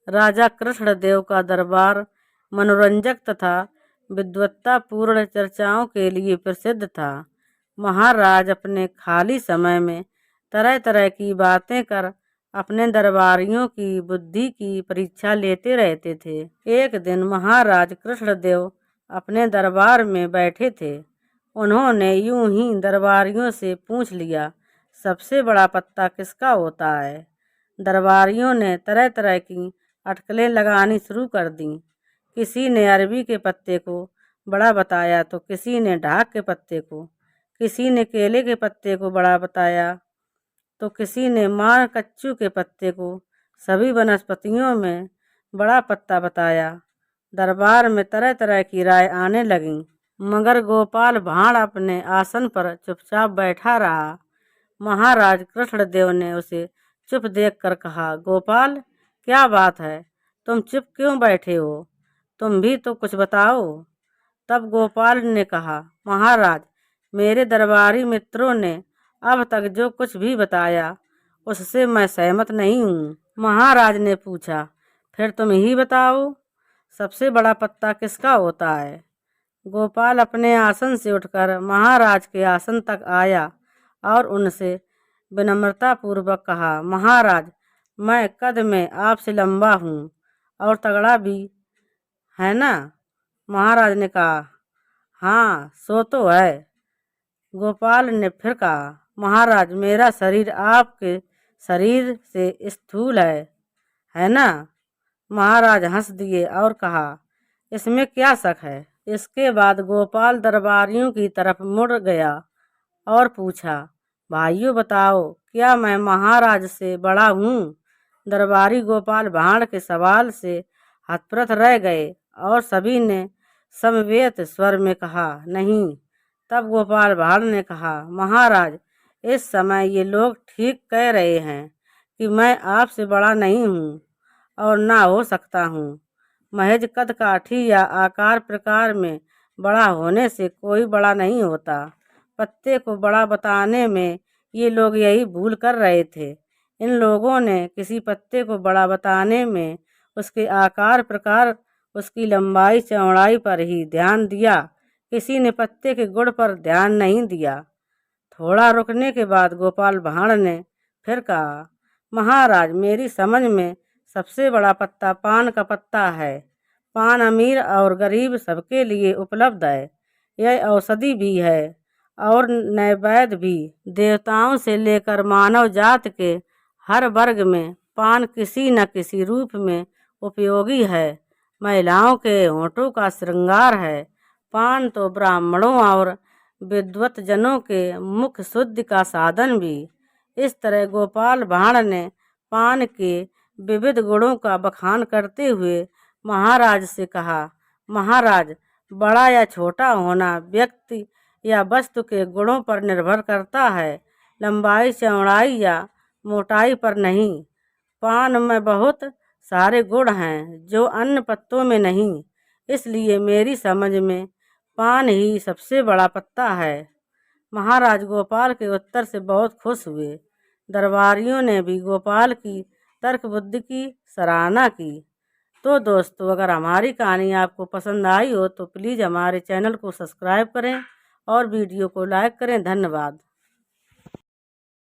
राजा कृष्णदेव का दरबार मनोरंजक तथा विद्वत्तापूर्ण चर्चाओं के लिए प्रसिद्ध था। महाराज अपने खाली समय में तरह तरह की बातें कर अपने दरबारियों की बुद्धि की परीक्षा लेते रहते थे। एक दिन महाराज कृष्णदेव अपने दरबार में बैठे थे। उन्होंने यूं ही दरबारियों से पूछ लिया, सबसे बड़ा पत्ता किसका होता है? दरबारियों ने तरह तरह की अटकलें लगानी शुरू कर दी। किसी ने अरबी के पत्ते को बड़ा बताया तो किसी ने ढाक के पत्ते को, किसी ने केले के पत्ते को बड़ा बताया तो किसी ने मार कच्चू के पत्ते को। सभी वनस्पतियों में बड़ा पत्ता बताया। दरबार में तरह तरह की राय आने लगी, मगर गोपाल भांड़ अपने आसन पर चुपचाप बैठा रहा। महाराज कृष्णदेव ने उसे चुप देखकर कहा, गोपाल, क्या बात है? तुम चुप क्यों बैठे हो? तुम भी तो कुछ बताओ। तब गोपाल ने कहा, महाराज, मेरे दरबारी मित्रों ने अब तक जो कुछ भी बताया उससे मैं सहमत नहीं हूँ। महाराज ने पूछा, फिर तुम ही बताओ, सबसे बड़ा पत्ता किसका होता है? गोपाल अपने आसन से उठकर महाराज के आसन तक आया और उनसे विनम्रतापूर्वक कहा, महाराज, मैं कद में आपसे लंबा हूँ और तगड़ा भी है ना? महाराज ने कहा, हाँ, सो तो है। गोपाल ने फिर कहा, महाराज, मेरा शरीर आपके शरीर से स्थूल है ना? महाराज हंस दिए और कहा, इसमें क्या शक है? इसके बाद गोपाल दरबारियों की तरफ मुड़ गया और पूछा, भाइयों बताओ, क्या मैं महाराज से बड़ा हूँ? दरबारी गोपाल भांड़ के सवाल से हतप्रथ रह गए और सभी ने समवेत स्वर में कहा, नहीं। तब गोपाल भांड़ ने कहा, महाराज, इस समय ये लोग ठीक कह रहे हैं कि मैं आपसे बड़ा नहीं हूँ और ना हो सकता हूँ। महज कद काठी या आकार प्रकार में बड़ा होने से कोई बड़ा नहीं होता। पत्ते को बड़ा बताने में ये लोग यही भूल कर रहे थे। इन लोगों ने किसी पत्ते को बड़ा बताने में उसके आकार प्रकार, उसकी लंबाई चौड़ाई पर ही ध्यान दिया, किसी ने पत्ते के गुण पर ध्यान नहीं दिया। थोड़ा रुकने के बाद गोपाल भांड़ ने फिर कहा, महाराज, मेरी समझ में सबसे बड़ा पत्ता पान का पत्ता है। पान अमीर और गरीब सबके लिए उपलब्ध है। यह औषधि भी है और नैवेद्य भी। देवताओं से लेकर मानव जात के हर वर्ग में पान किसी न किसी रूप में उपयोगी है। महिलाओं के होठों का श्रृंगार है। पान तो ब्राह्मणों और विद्वत जनों के मुख शुद्धि का साधन भी। इस तरह गोपाल भांड़ ने पान के विविध गुणों का बखान करते हुए महाराज से कहा, महाराज, बड़ा या छोटा होना व्यक्ति या वस्तु के गुणों पर निर्भर करता है, लंबाई चौड़ाई या मोटाई पर नहीं। पान में बहुत सारे गुण हैं जो अन्य पत्तों में नहीं, इसलिए मेरी समझ में पान ही सबसे बड़ा पत्ता है। महाराज गोपाल के उत्तर से बहुत खुश हुए। दरबारियों ने भी गोपाल की तर्क बुद्धि की सराहना की। तो दोस्तों, अगर हमारी कहानी आपको पसंद आई हो तो प्लीज़ हमारे चैनल को सब्सक्राइब करें और वीडियो को लाइक करें। धन्यवाद।